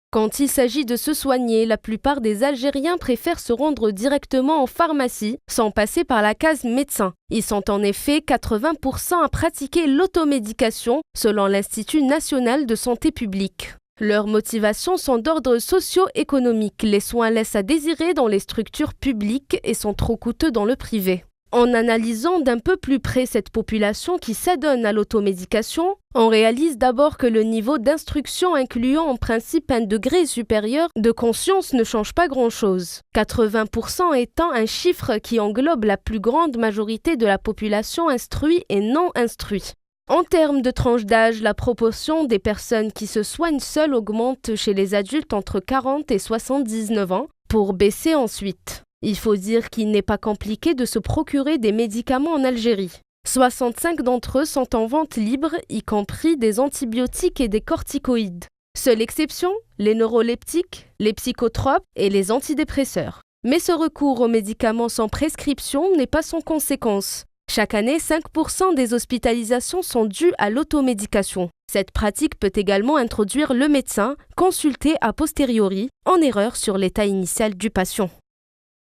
Quand il s'agit de se soigner, la plupart des Algériens préfèrent se rendre directement en pharmacie, sans passer par la case médecin. Ils sont en effet 80% à pratiquer l'automédication, selon l'Institut national de santé publique. Leurs motivations sont d'ordre socio-économique. Les soins laissent à désirer dans les structures publiques et sont trop coûteux dans le privé. En analysant d'un peu plus près cette population qui s'adonne à l'automédication, on réalise d'abord que le niveau d'instruction incluant en principe un degré supérieur de conscience ne change pas grand-chose. 80% étant un chiffre qui englobe la plus grande majorité de la population instruite et non instruite. En termes de tranche d'âge, la proportion des personnes qui se soignent seules augmente chez les adultes entre 40 et 79 ans, pour baisser ensuite. Il faut dire qu'il n'est pas compliqué de se procurer des médicaments en Algérie. 65 d'entre eux sont en vente libre, y compris des antibiotiques et des corticoïdes. Seule exception, les neuroleptiques, les psychotropes et les antidépresseurs. Mais ce recours aux médicaments sans prescription n'est pas sans conséquence. Chaque année, 5% des hospitalisations sont dues à l'automédication. Cette pratique peut également introduire le médecin, consulté a posteriori, en erreur sur l'état initial du patient.